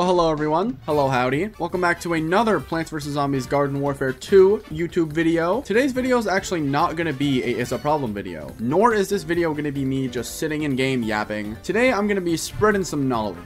Hello everyone. Hello howdy. Welcome back to another Plants vs. Zombies Garden Warfare 2 YouTube video. Today's video is actually not going to be a It's a Problem video, nor is this video going to be me just sitting in game yapping. Today I'm going to be spreading some knowledge.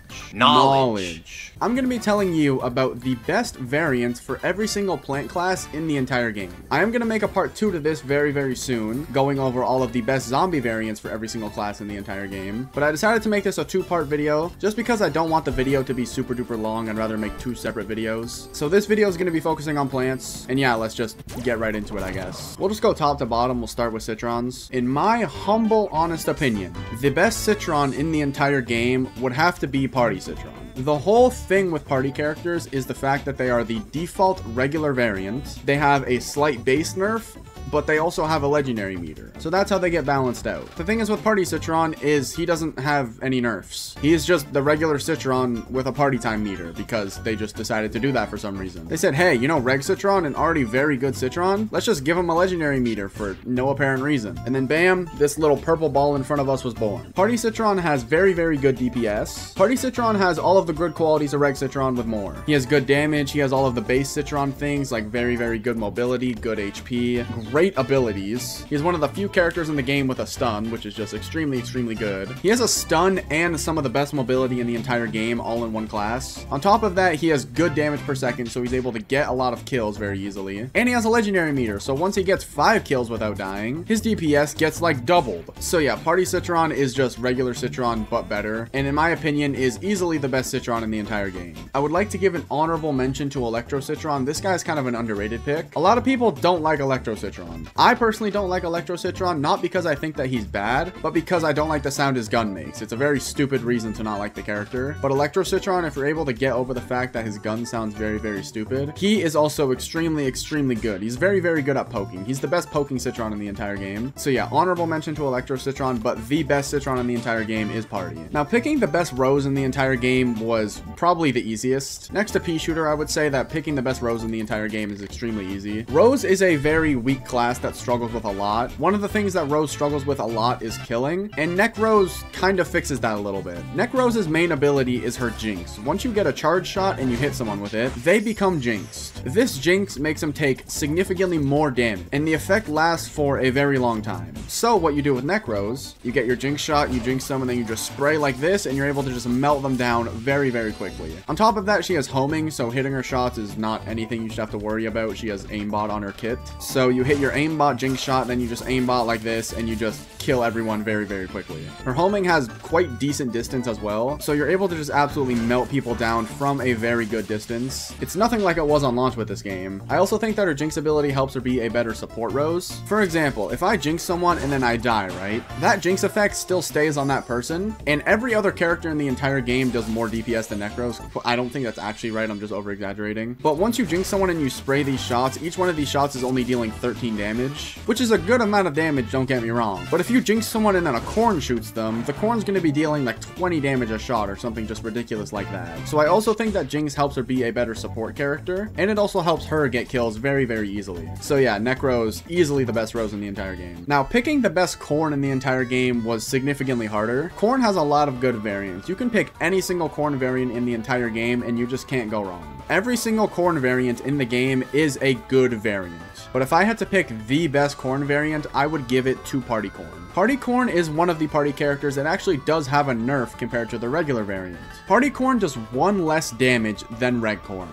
I'm going to be telling you about the best variants for every single plant class in the entire game. I am going to make a part 2 to this very soon, going over all of the best zombie variants for every single class in the entire game. But I decided to make this a 2-part video just because I don't want the video to be super duper long. I'd rather make 2 separate videos. So this video is going to be focusing on plants. And yeah, let's just get right into it, I guess. We'll just go top to bottom. We'll start with citrons. In my humble, honest opinion, the best citron in the entire game would have to be Party Citron. The whole thing with party characters is the fact that they are the default regular variant. They have a slight base nerf, but they also have a legendary meter. So that's how they get balanced out. The thing is with Party Citron is he doesn't have any nerfs. He is just the regular Citron with a party time meter because they just decided to do that for some reason. They said, hey, you know, Reg Citron, an already very good Citron, let's just give him a legendary meter for no apparent reason. And then bam, this little purple ball in front of us was born. Party Citron has very good DPS. Party Citron has all of the good qualities of Reg Citron with more. He has good damage. He has all of the base Citron things like very good mobility, good HP, great abilities. He's one of the few characters in the game with a stun, which is just extremely good. He has a stun and some of the best mobility in the entire game all in one class. On top of that, he has good damage per second, so he's able to get a lot of kills very easily. And he has a legendary meter, so once he gets 5 kills without dying, his DPS gets like doubled. So yeah, Party Citron is just regular Citron but better, and in my opinion is easily the best Citron in the entire game. I would like to give an honorable mention to Electro Citron. This guy's kind of an underrated pick. A lot of people don't like Electro Citron. I personally don't like Electro Citron, not because I think that he's bad, but because I don't like the sound his gun makes. It's a very stupid reason to not like the character. But Electro Citron, if you're able to get over the fact that his gun sounds very stupid, he is also extremely good. He's very good at poking. He's the best poking Citron in the entire game. So yeah, honorable mention to Electro Citron, but the best Citron in the entire game is Party. Now, picking the best Rose in the entire game was probably the easiest. Next to Pea Shooter, I would say that picking the best Rose in the entire game is extremely easy. Rose is a very weak class that struggles with a lot. One of the things that Rose struggles with a lot is killing, and Neck Rose kind of fixes that a little bit. Neck Rose's main ability is her Jinx. Once you get a charge shot and you hit someone with it, they become jinxed. This Jinx makes them take significantly more damage, and the effect lasts for a very long time. So what you do with Neck Rose, you get your Jinx shot, you Jinx them, and then you just spray like this, and you're able to just melt them down very quickly. On top of that, she has homing, so hitting her shots is not anything you should have to worry about. She has aimbot on her kit. So you hit your aimbot Jinx shot, then you just aimbot like this, and you just kill everyone very quickly. Her homing has quite decent distance as well, so you're able to just absolutely melt people down from a very good distance. It's nothing like it was on launch with this game. I also think that her Jinx ability helps her be a better support Rose. For example, if I Jinx someone and then I die, right? That Jinx effect still stays on that person, and every other character in the entire game does more DPS than Neck Rose. I don't think that's actually right, I'm just over exaggerating. But once you Jinx someone and you spray these shots, each one of these shots is only dealing 13 damage, which is a good amount of damage, don't get me wrong. But if you Jinx someone and then a corn shoots them, the corn's going to be dealing like 20 damage a shot or something just ridiculous like that. So I also think that Jinx helps her be a better support character, and it also helps her get kills very easily. So yeah, Neck Rose, easily the best Rose in the entire game. Now, picking the best corn in the entire game was significantly harder. Corn has a lot of good variants. You can pick any single corn variant in the entire game and you just can't go wrong. Every single corn variant in the game is a good variant. But if I had to pick the best corn variant, I would give it to Party Corn. Party Corn is one of the party characters that actually does have a nerf compared to the regular variant. Party Corn does 1 less damage than Reg Corn.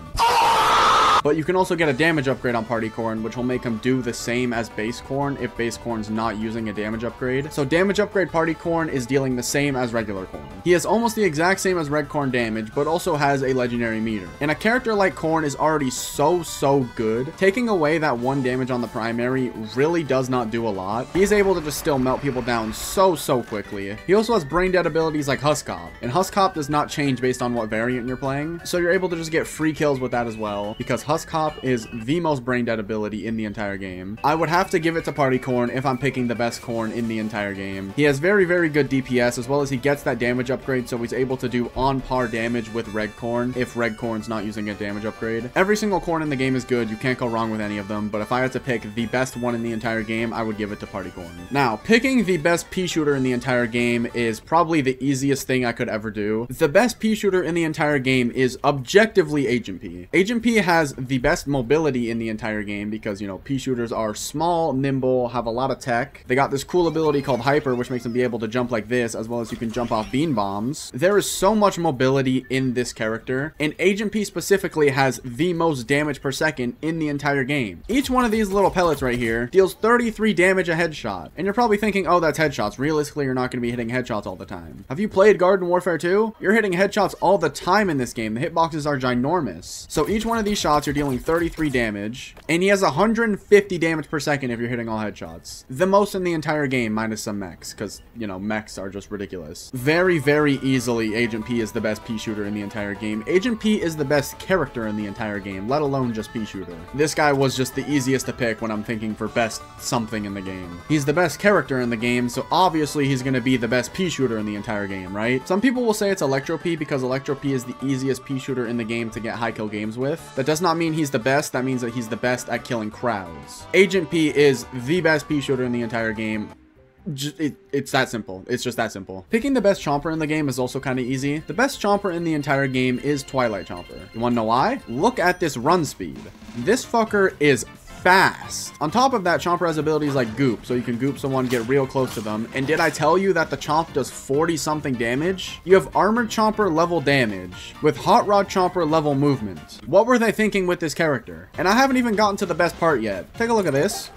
But you can also get a damage upgrade on Party Corn, which will make him do the same as Base Corn if Base Corn's not using a damage upgrade. So damage upgrade Party Corn is dealing the same as regular Corn. He has almost the exact same as Red Corn damage, but also has a legendary meter. And a character like Corn is already so good. Taking away that 1 damage on the primary really does not do a lot. He's able to just still melt people down so quickly. He also has brain dead abilities like Husk Hop, and Husk Hop does not change based on what variant you're playing. So you're able to just get free kills with that as well, because Husk Hop is the most brain dead ability in the entire game. I would have to give it to Party Corn if I'm picking the best Corn in the entire game. He has very, very good DPS, as well as he gets that damage upgrade, so he's able to do on par damage with Reg Corn if Reg Corn's not using a damage upgrade. Every single Corn in the game is good. You can't go wrong with any of them, but if I had to pick the best one in the entire game, I would give it to Party Corn. Now, picking the best pea shooter in the entire game is probably the easiest thing I could ever do. The best pea shooter in the entire game is objectively Agent P. Agent P has the best mobility in the entire game because, you know, pea shooters are small, nimble, have a lot of tech. They got this cool ability called Hyper, which makes them be able to jump like this, as well as you can jump off bean bombs. There is so much mobility in this character, and Agent P specifically has the most damage per second in the entire game. Each one of these little pellets right here deals 33 damage a headshot, and you're probably thinking, oh, that's headshots. Realistically, you're not going to be hitting headshots all the time. Have you played Garden Warfare 2? You're hitting headshots all the time in this game. The hitboxes are ginormous. So each one of these shots, you're dealing 33 damage, and he has 150 damage per second if you're hitting all headshots. The most in the entire game, minus some mechs, because, you know, mechs are just ridiculous. Very, very easily, Agent P is the best pea shooter in the entire game. Agent P is the best character in the entire game, let alone just pea shooter. This guy was just the easiest to pick when I'm thinking for best something in the game. He's the best character in the game, so obviously he's going to be the best pea shooter in the entire game, right? Some people will say it's Electro P because Electro P is the easiest pea shooter in the game to get high kill games with. That does not mean he's the best, that means that he's the best at killing crowds. Agent P is the best pea shooter in the entire game. It's that simple. It's just that simple. Picking the best chomper in the game is also kind of easy. The best chomper in the entire game is Twilight Chomper. You want to know why? Look at this run speed. This fucker is fast. On top of that, Chomper has abilities like Goop, so you can goop someone, get real close to them. And did I tell you that the Chomp does 40 something damage? You have Armored Chomper level damage with Hot Rod Chomper level movement. What were they thinking with this character? And I haven't even gotten to the best part yet. Take a look at this.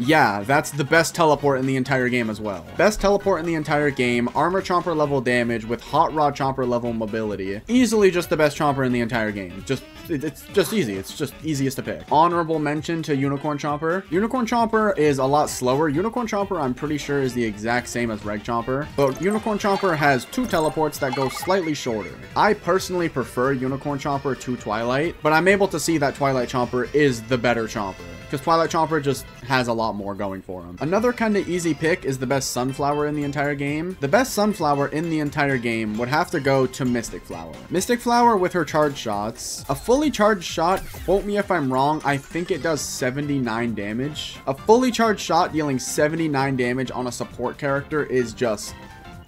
Yeah, that's the best teleport in the entire game as well. Best teleport in the entire game, Armor Chomper level damage with Hot Rod Chomper level mobility. Easily just the best Chomper in the entire game. It's just easy. It's just easiest to pick. Honorable mention to Unicorn Chomper. Unicorn Chomper is a lot slower. Unicorn Chomper, I'm pretty sure, is the exact same as Reg Chomper, but Unicorn Chomper has 2 teleports that go slightly shorter. I personally prefer Unicorn Chomper to Twilight, but I'm able to see that Twilight Chomper is the better Chomper, because Twilight Chomper just has a lot more going for him. Another kind of easy pick is the best Sunflower in the entire game. The best Sunflower in the entire game would have to go to Mystic Flower. Mystic Flower with her charged shots. A fully charged shot, quote me if I'm wrong, I think it does 79 damage. A fully charged shot dealing 79 damage on a support character is just...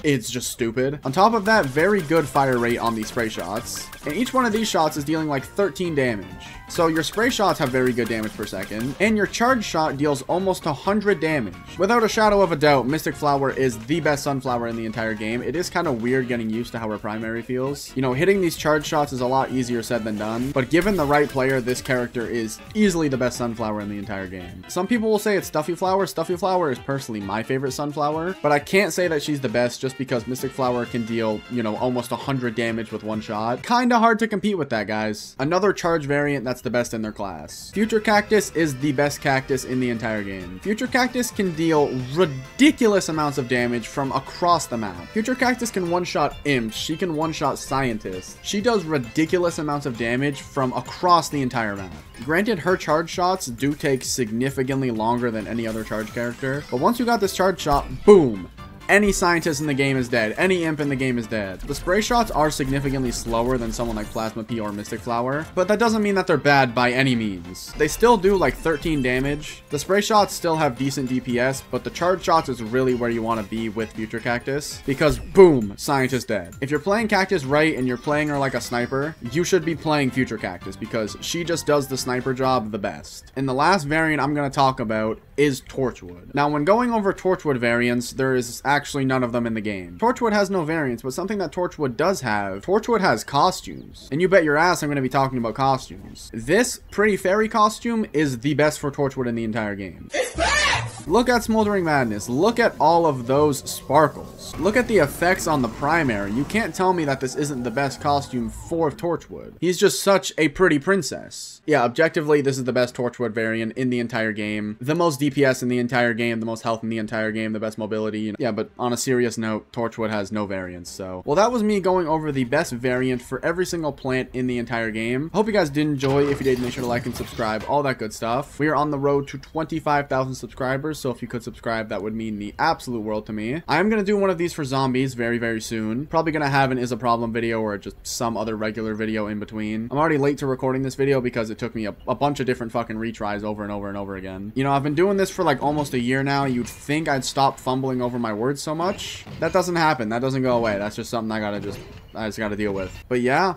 it's just stupid. On top of that, very good fire rate on these spray shots. And each one of these shots is dealing like 13 damage. So your spray shots have very good damage per second, and your charge shot deals almost 100 damage. Without a shadow of a doubt, Mystic Flower is the best Sunflower in the entire game. It is kind of weird getting used to how her primary feels. You know, hitting these charge shots is a lot easier said than done, but given the right player, this character is easily the best Sunflower in the entire game. Some people will say it's Stuffy Flower. Stuffy Flower is personally my favorite Sunflower, but I can't say that she's the best just because Mystic Flower can deal, you know, almost 100 damage with one shot. Kinda hard to compete with that, guys. Another charge variant that's the best in their class. Future Cactus is the best cactus in the entire game. Future Cactus can deal ridiculous amounts of damage from across the map. Future Cactus can one-shot imps. She can one-shot scientists. She does ridiculous amounts of damage from across the entire map. Granted, her charge shots do take significantly longer than any other charge character, but once you got this charge shot, boom! Any scientist in the game is dead. Any imp in the game is dead. The spray shots are significantly slower than someone like Plasma P or Mystic Flower, but that doesn't mean that they're bad by any means. They still do like 13 damage. The spray shots still have decent DPS, but the charge shots is really where you want to be with Future Cactus, because boom, scientist dead. If you're playing Cactus right and you're playing her like a sniper, you should be playing Future Cactus because she just does the sniper job the best. And the last variant I'm going to talk about is Torchwood. Now, when going over Torchwood variants, there is actually none of them in the game. Torchwood has no variants, but something that Torchwood does have, Torchwood has costumes. And you bet your ass I'm going to be talking about costumes. This Pretty Fairy costume is the best for Torchwood in the entire game. It's bad! Look at Smoldering Madness. Look at all of those sparkles. Look at the effects on the primary. You can't tell me that this isn't the best costume for Torchwood. He's just such a pretty princess. Yeah, objectively, this is the best Torchwood variant in the entire game. The most DPS in the entire game, the most health in the entire game, the best mobility. You know. Yeah, but on a serious note, Torchwood has no variants, so. Well, that was me going over the best variant for every single plant in the entire game. Hope you guys did enjoy. If you did, make sure to like and subscribe, all that good stuff. We are on the road to 25,000 subscribers, so if you could subscribe, that would mean the absolute world to me. I am going to do one of these for zombies very, very soon. Probably going to have an Is a Problem video or just some other regular video in between. I'm already late to recording this video because it took me a bunch of different fucking retries over and over and over again. You know, I've been doing this for like almost a year now. You'd think I'd stop fumbling over my words so much. That doesn't happen. That doesn't go away. That's just something I just gotta deal with. But yeah,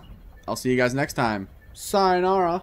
I'll see you guys next time. Sayonara.